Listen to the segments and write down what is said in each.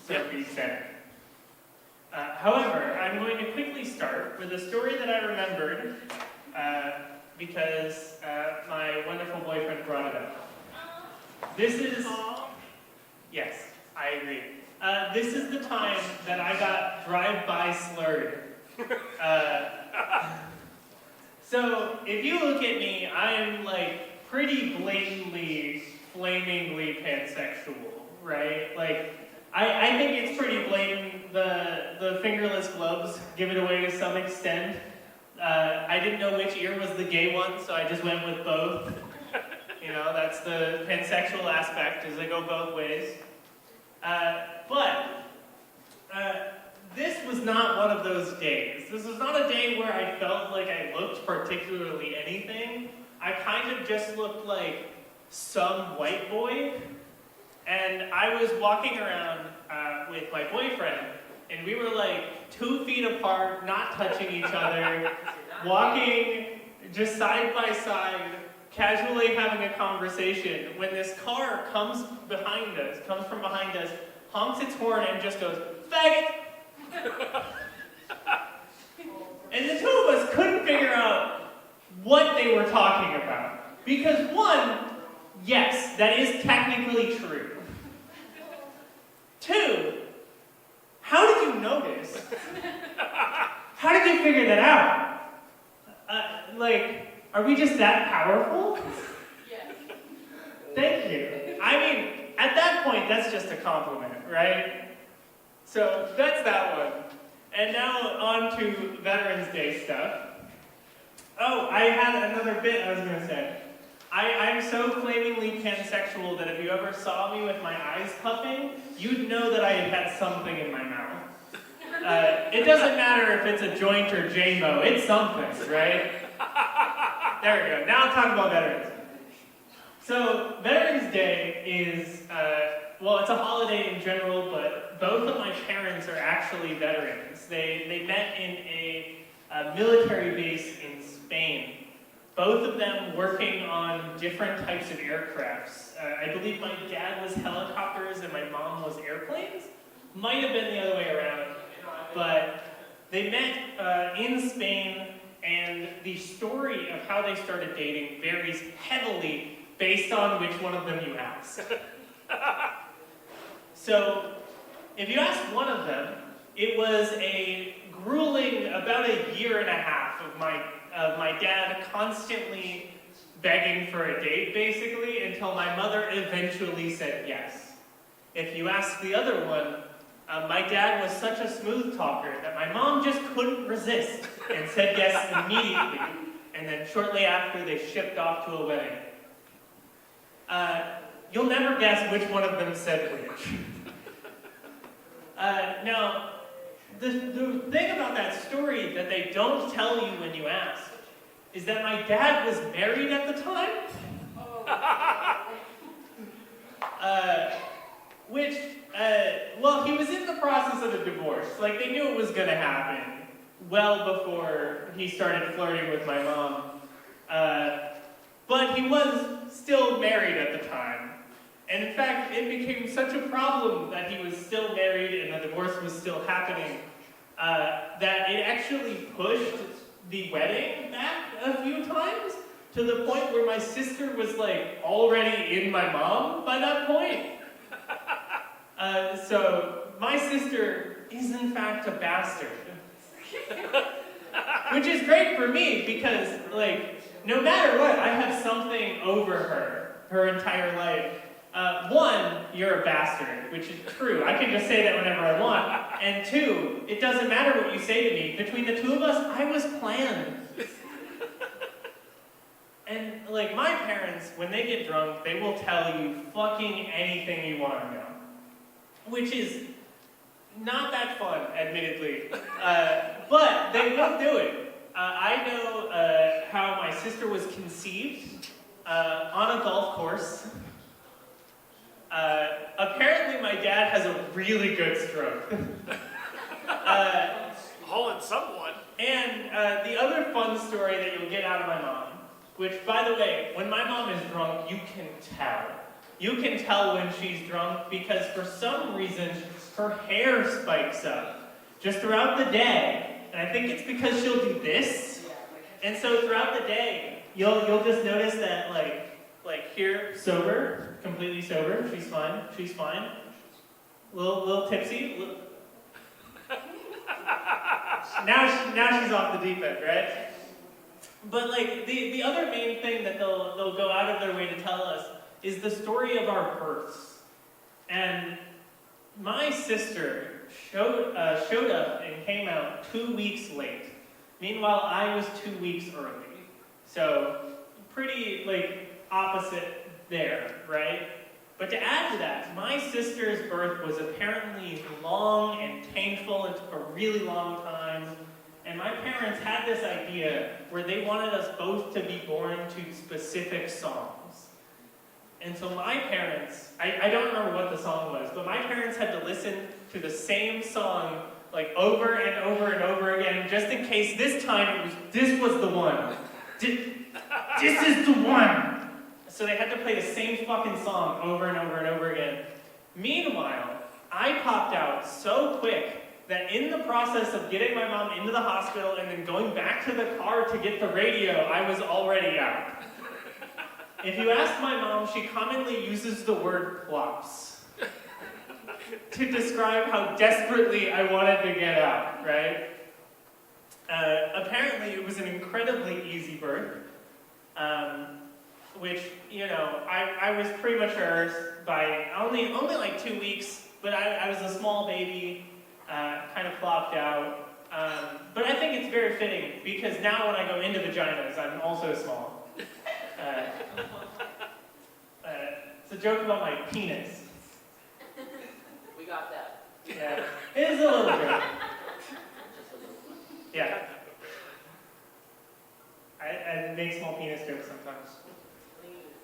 Sophie Center. However, I'm going to quickly start with a story that I remembered because my wonderful boyfriend brought it up. This is... Yes, I agree. This is the time that I got drive-by slurred. So, if you look at me, I am like pretty blatantly, flamingly pansexual, right? Like, I think it's pretty blatant. The fingerless gloves give it away to some extent. I didn't know which ear was the gay one, so I just went with both. You know, that's the pansexual aspect, is they go both ways. This was not one of those days. This was not a day where I felt like I looked particularly anything. I kind of just looked like some white boy. And I was walking around with my boyfriend, and we were like 2 feet apart, not touching each other, walking just side by side, casually having a conversation, when this car comes from behind us, honks its horn, and just goes, "Faggot!" And the two of us couldn't figure out what they were talking about. Because one, yes, that is technically true. Two, how did you notice? How did you figure that out? Are we just that powerful? Yes. Thank you. I mean, at that point, that's just a compliment, right? So, that's that one. And now on to Veterans Day stuff. Oh, I had another bit I was going to say. I'm so flamingly pansexual that if you ever saw me with my eyes puffing, you'd know that I had something in my mouth. It doesn't matter if it's a joint or J-Mo, it's something, right? There we go. Now I'm talking about veterans. So, Veterans Day is, it's a holiday in general, but both of my parents are actually veterans. They met in a military base in Spain. Both of them working on different types of aircrafts. I believe my dad was helicopters and my mom was airplanes. Might have been the other way around. But they met in Spain, and the story of how they started dating varies heavily based on which one of them you ask. So, if you ask one of them, it was a grueling, about a year and a half of my dad constantly begging for a date, basically, until my mother eventually said yes. If you ask the other one, my dad was such a smooth talker that my mom just couldn't resist and said yes immediately, and then shortly after they shipped off to a wedding. You'll never guess which one of them said which. Now, the thing about that story that they don't tell you when you ask is that my dad was married at the time. He was in the process of a divorce. Like, they knew it was going to happen well before he started flirting with my mom. But he was still married at the time. And in fact, it became such a problem that he was still married and the divorce was still happening that it actually pushed the wedding back a few times to the point where my sister was like already in my mom by that point. So my sister is in fact a bastard. Which is great for me because, like, no matter what, I have something over her entire life. One, you're a bastard, which is true. I can just say that whenever I want. And two, it doesn't matter what you say to me. Between the two of us, I was planned. And, like, my parents, when they get drunk, they will tell you fucking anything you want to know. Which is not that fun, admittedly. But they will do it. I know how my sister was conceived on a golf course. Apparently my dad has a really good stroke. Hauling someone. And the other fun story that you'll get out of my mom, which, by the way, when my mom is drunk, you can tell. you can tell when she's drunk because for some reason her hair spikes up just throughout the day. And I think it's because she'll do this. And so throughout the day, you'll just notice that like here, sober, completely sober, she's fine. Little tipsy. Now she's off the deep end, right? But like the other main thing that they'll go out of their way to tell us is the story of our births. And my sister showed up and came out 2 weeks late. Meanwhile, I was 2 weeks early. So pretty like opposite there, right? But to add to that, my sister's birth was apparently long and painful and took a really long time. And my parents had this idea where they wanted us both to be born to specific songs. And so my parents, I don't remember what the song was, but my parents had to listen to the same song like over and over and over again, just in case this time this was the one. This is the one! So they had to play the same fucking song over and over and over again. Meanwhile, I popped out so quick that in the process of getting my mom into the hospital and then going back to the car to get the radio, I was already out. If you ask my mom, she commonly uses the word plops to describe how desperately I wanted to get out, right? Apparently, it was an incredibly easy birth. Which, you know, I was premature by only like 2 weeks, but I was a small baby, kind of flopped out. But I think it's very fitting, because now when I go into vaginas, I'm also small. It's a joke about my penis. We got that. Yeah, it is a little joke. Yeah. I make small penis jokes sometimes.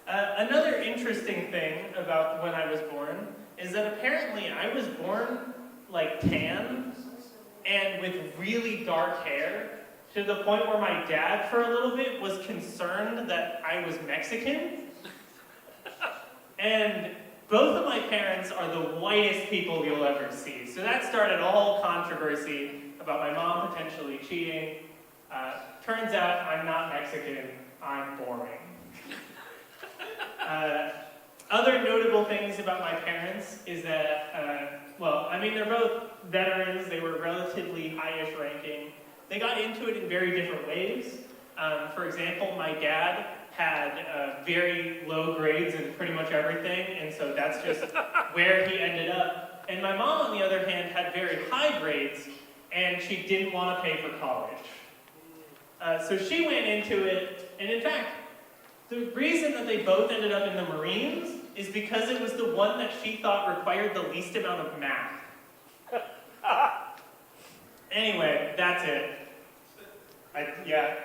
Another interesting thing about when I was born is that apparently I was born like tan and with really dark hair to the point where my dad for a little bit was concerned that I was Mexican. And both of my parents are the whitest people you'll ever see. So that started a whole controversy about my mom potentially cheating. Turns out I'm not Mexican, I'm boring. Other notable things about my parents is that, well, I mean, they're both veterans. They were relatively high-ish ranking. They got into it in very different ways. For example, my dad had very low grades in pretty much everything, and so that's just where he ended up. And my mom, on the other hand, had very high grades, and she didn't want to pay for college. So she went into it, and in fact, the reason that they both ended up in the Marines is because it was the one that she thought required the least amount of math. Anyway, that's it. Yeah.